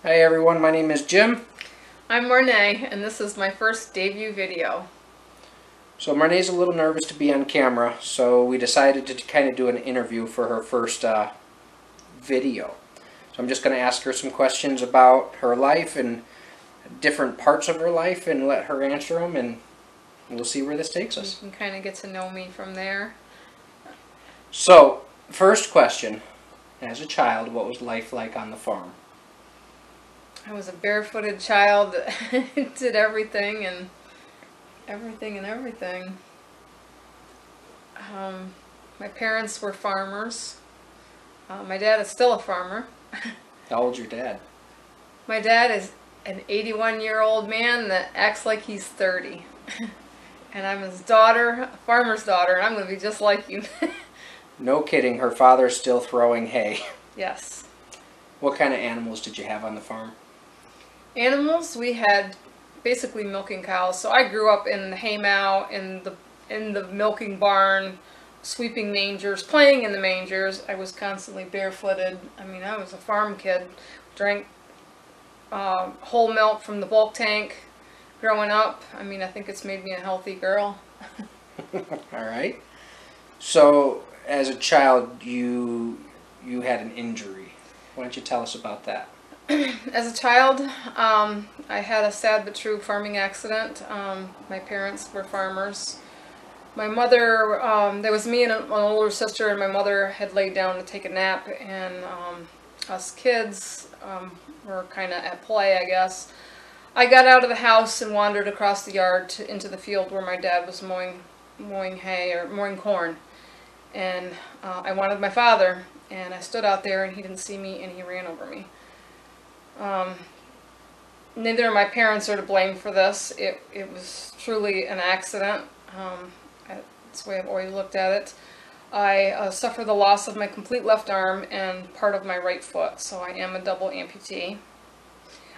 Hi everyone, my name is Jim. I'm Marnay, and this is my first debut video. So Marnay's a little nervous to be on camera, so we decided to kind of do an interview for her first video. So I'm just going to ask her some questions about her life and different parts of her life and let her answer them, and we'll see where this takes us. You can kind of get to know me from there. So, first question. As a child, what was life like on the farm? I was a barefooted child that did everything and everything. My parents were farmers. My dad is still a farmer. How old's your dad? My dad is an 81-year-old man that acts like he's 30. And I'm his daughter, a farmer's daughter, and I'm going to be just like you. No kidding, her father's still throwing hay. Yes. What kind of animals did you have on the farm? Animals, we had basically milking cows. So I grew up in the hay mow, in the milking barn, sweeping mangers, playing in the mangers. I was constantly barefooted. I mean, I was a farm kid. Drank whole milk from the bulk tank growing up. I mean, I think it's made me a healthy girl. All right. So, as a child, you had an injury. Why don't you tell us about that? As a child, I had a sad but true farming accident. My parents were farmers. My mother, there was me and an older sister, and my mother had laid down to take a nap, and us kids were kind of at play, I guess. I got out of the house and wandered across the yard into the field where my dad was mowing hay or mowing corn. And I wanted my father, and I stood out there, and he didn't see me, and he ran over me. Neither of my parents are to blame for this. It was truly an accident. That's the way I've always looked at it. I suffered the loss of my complete left arm and part of my right foot, so I am a double amputee.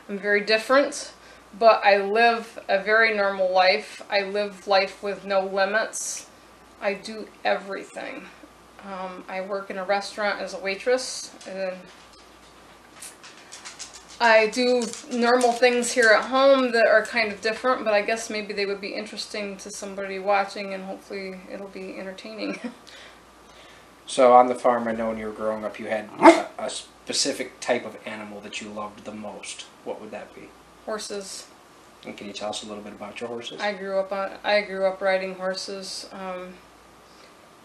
I'm very different, but I live a very normal life. I live life with no limits. I do everything. I work in a restaurant as a waitress, and I do normal things here at home that are kind of different, but I guess maybe they would be interesting to somebody watching, and hopefully it'll be entertaining. So on the farm, I know when you were growing up you had a specific type of animal that you loved the most. What would that be? Horses. And can you tell us a little bit about your horses? I grew up riding horses.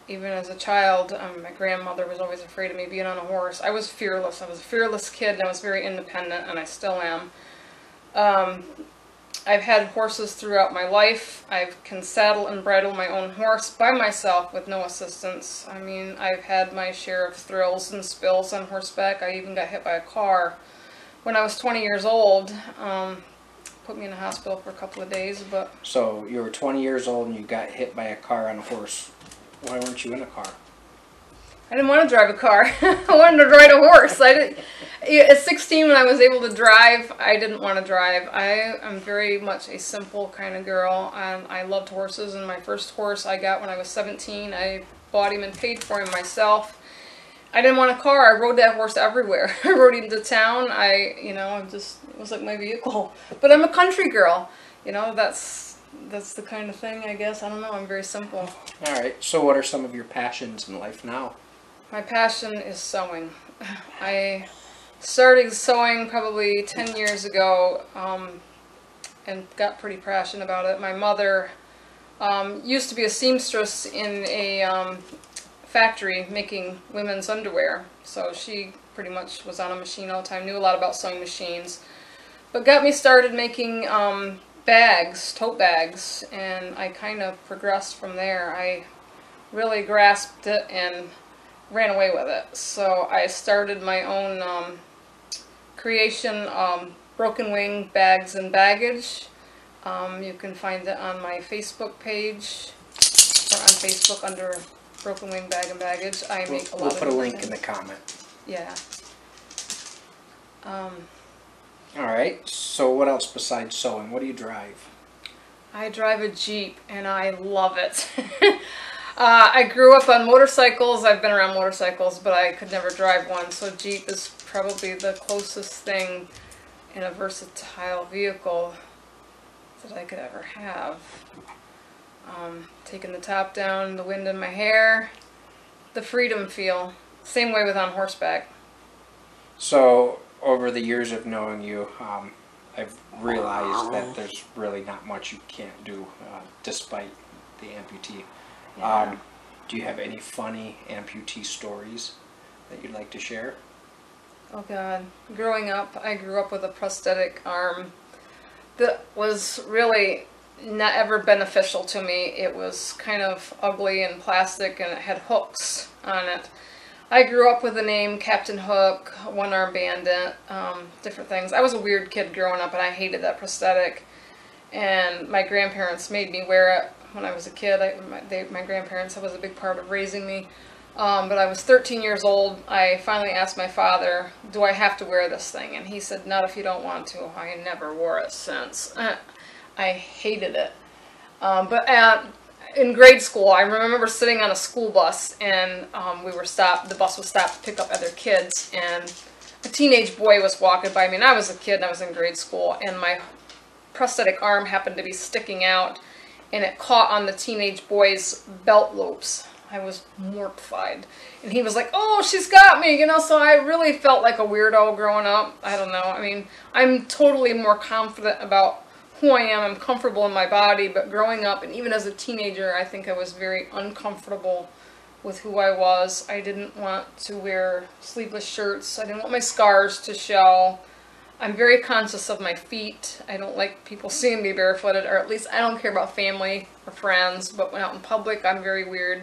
Even as a child, my grandmother was always afraid of me being on a horse. I was fearless. I was a fearless kid, and I was very independent, and I still am. I've had horses throughout my life. I can saddle and bridle my own horse by myself with no assistance. I mean, I've had my share of thrills and spills on horseback. I even got hit by a car when I was 20 years old. Put me in the hospital for a couple of days, but... So you were 20 years old and you got hit by a car on a horse. Why weren't you in a car? I didn't want to drive a car. I wanted to ride a horse. At 16, when I was able to drive, I didn't want to drive. I am very much a simple kind of girl, and I loved horses. And my first horse I got when I was 17. I bought him and paid for him myself. I didn't want a car. I rode that horse everywhere. I rode him to town. It was like my vehicle. But I'm a country girl. That's the kind of thing, I guess. I don't know. I'm very simple. All right. So what are some of your passions in life now? My passion is sewing. I started sewing probably 10 years ago and got pretty passionate about it. My mother used to be a seamstress in a factory making women's underwear. So she pretty much was on a machine all the time, knew a lot about sewing machines. But got me started making bags, tote bags, and I kind of progressed from there. I really grasped it and ran away with it. So I started my own creation, Broken Wing Bags and Baggage. You can find it on my Facebook page, or on Facebook under Broken Wing Bag and Baggage. I make a lot of We'll put a link things. in the comment. Yeah. All right. So what else besides sewing? What do you drive? I drive a Jeep, and I love it. I grew up on motorcycles. I've been around motorcycles, but I could never drive one, so Jeep is probably the closest thing in a versatile vehicle that I could ever have. Taking the top down, the wind in my hair, the freedom feel. Same way with on horseback. So, over the years of knowing you, I've realized that there's really not much you can't do despite the amputee. Yeah. Do you have any funny amputee stories that you'd like to share? Oh God. Growing up, I grew up with a prosthetic arm that was really not ever beneficial to me. It was kind of ugly and plastic, and it had hooks on it. I grew up with the name Captain Hook, One Arm Bandit, different things. I was a weird kid growing up, and I hated that prosthetic. And my grandparents made me wear it when I was a kid. My grandparents was a big part of raising me. But I was 13 years old. I finally asked my father, do I have to wear this thing? And he said, not if you don't want to. I never wore it since. I hated it. But in grade school, I remember sitting on a school bus, and the bus was stopped to pick up other kids, and a teenage boy was walking by me, and I was a kid, and I was in grade school, and my prosthetic arm happened to be sticking out, and it caught on the teenage boy's belt loops. I was mortified. And he was like, oh, she's got me, you know, so I really felt like a weirdo growing up. I don't know. I mean, I'm totally more confident about who I am. I'm comfortable in my body, but growing up, and even as a teenager, I think I was very uncomfortable with who I was. I didn't want to wear sleeveless shirts. I didn't want my scars to show. I'm very conscious of my feet. I don't like people seeing me barefooted, or at least I don't care about family or friends, but when out in public, I'm very weird.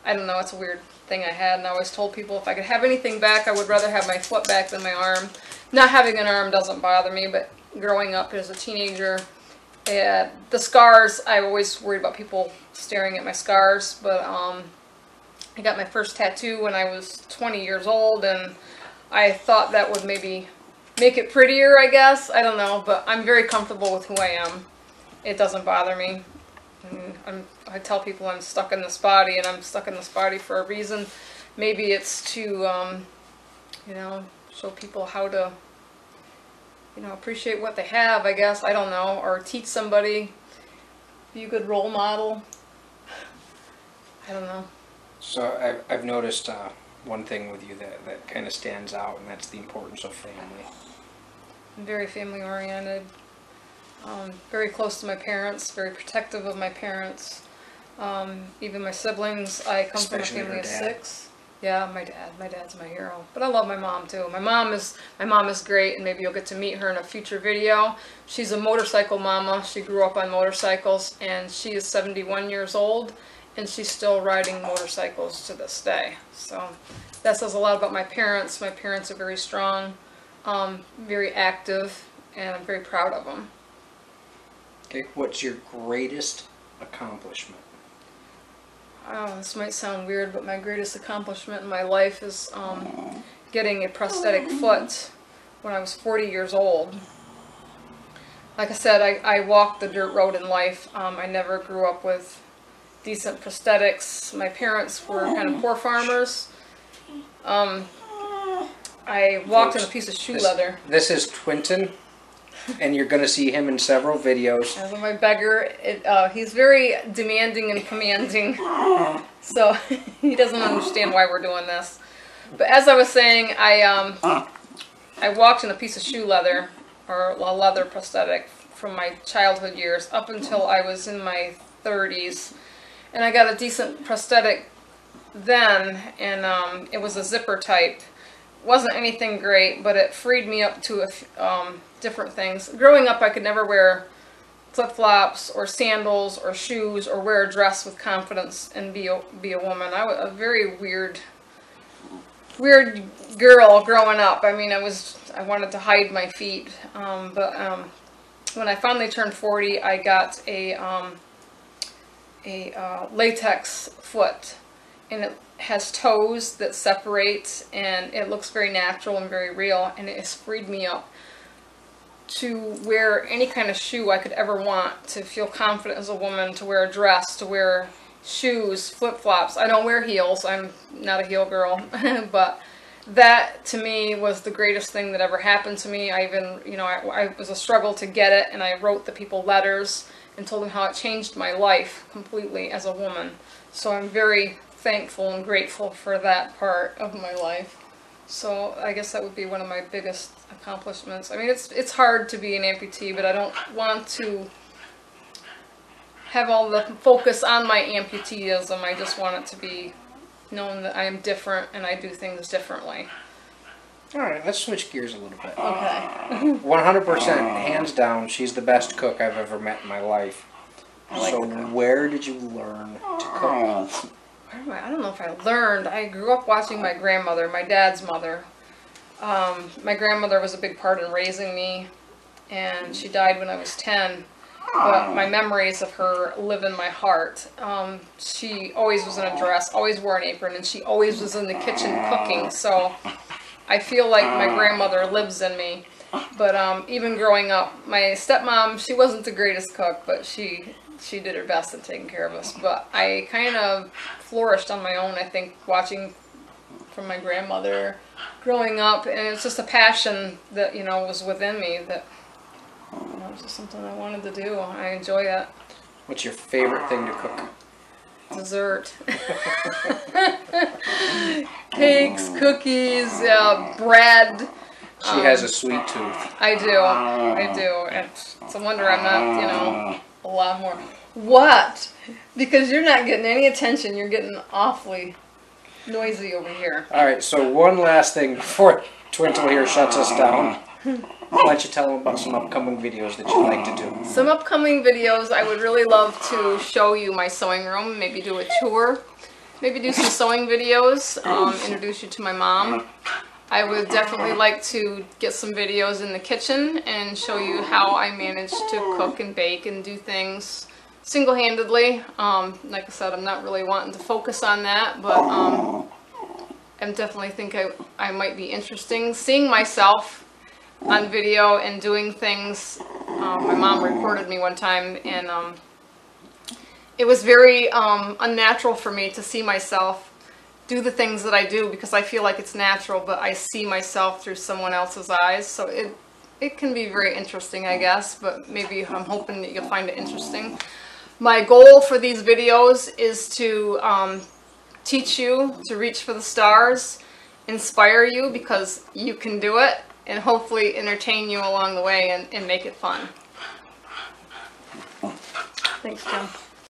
I don't know, it's a weird thing I had, and I always told people if I could have anything back, I would rather have my foot back than my arm. Not having an arm doesn't bother me, but growing up as a teenager, the scars, I always worried about people staring at my scars, but I got my first tattoo when I was 20 years old, and I thought that would maybe make it prettier, I guess. I don't know, but I'm very comfortable with who I am. It doesn't bother me. And I tell people I'm stuck in this body, and I'm stuck in this body for a reason. Maybe it's to, you know, show people how to, you know, appreciate what they have, I guess. I don't know. Or teach somebody, be a good role model. I don't know. So I've noticed one thing with you that kind of stands out, and that's the importance of family. I'm very family oriented. Very close to my parents, very protective of my parents. Even my siblings, I come Especially from a family her of dad. 6. Yeah, my dad's my hero. But I love my mom too. My mom is great, and maybe you'll get to meet her in a future video. She's a motorcycle mama. She grew up on motorcycles, and she is 71 years old, and she's still riding motorcycles to this day. So that says a lot about my parents. My parents are very strong, very active, and I'm very proud of them. Okay, what's your greatest accomplishment? Oh, this might sound weird, but my greatest accomplishment in my life is getting a prosthetic foot when I was 40 years old. Like I said, I walked the dirt road in life. I never grew up with decent prosthetics. My parents were kind of poor farmers. I walked in a piece of shoe leather. This is Twinton, and you're going to see him in several videos. As my beggar, he's very demanding and commanding, so he doesn't understand why we're doing this. But as I was saying, I walked in a piece of shoe leather, or a leather prosthetic, from my childhood years up until I was in my 30s. And I got a decent prosthetic then, and it was a zipper type. Wasn't anything great, but it freed me up to different things. Growing up, I could never wear flip-flops or sandals or shoes or wear a dress with confidence and be a woman. I was a very weird girl growing up. I mean, I wanted to hide my feet, but when I finally turned 40, I got a latex foot, and it has toes that separate, and it looks very natural and very real, and it has freed me up to wear any kind of shoe I could ever want, to feel confident as a woman, to wear a dress, to wear shoes, flip-flops. I don't wear heels. I'm not a heel girl, but that to me was the greatest thing that ever happened to me. I even, you know, I was a struggle to get it, and I wrote the people letters and told them how it changed my life completely as a woman. So I'm very thankful and grateful for that part of my life. So I guess that would be one of my biggest accomplishments. I mean, it's hard to be an amputee, but I don't want to have all the focus on my amputeeism. I just want it to be known that I am different and I do things differently. All right, let's switch gears a little bit. Okay. 100%, hands down, she's the best cook I've ever met in my life. So where did you learn to cook? I don't know if I learned. I grew up watching my grandmother, my dad's mother. My grandmother was a big part in raising me, and she died when I was 10. But my memories of her live in my heart. She always was in a dress, always wore an apron, and she always was in the kitchen cooking. So I feel like my grandmother lives in me. But even growing up, my stepmom, she wasn't the greatest cook, but she did her best at taking care of us. But I kind of flourished on my own, I think, watching from my grandmother growing up. And it's just a passion that, you know, was within me that, you know, it was just something I wanted to do. I enjoy it. What's your favorite thing to cook? Dessert. Cakes, cookies, bread. She has a sweet tooth. I do. And it's a wonder I'm not, you know, a lot more. What? Because you're not getting any attention. You're getting awfully noisy over here. All right, so one last thing before Twinkle here shuts us down. Why don't you tell them about some upcoming videos that you'd like to do? Some upcoming videos, I would really love to show you my sewing room, maybe do a tour, maybe do some sewing videos, introduce you to my mom. I would definitely like to get some videos in the kitchen and show you how I manage to cook and bake and do things single-handedly. Like I said, I'm not really wanting to focus on that, but I definitely think I might be interesting. Seeing myself on video and doing things. My mom recorded me one time, and it was very unnatural for me to see myself do the things that I do, because I feel like it's natural, but I see myself through someone else's eyes. So it can be very interesting, I guess, but maybe I'm hoping that you'll find it interesting. My goal for these videos is to teach you to reach for the stars, inspire you, because you can do it, and hopefully entertain you along the way and make it fun. Thanks, Jim.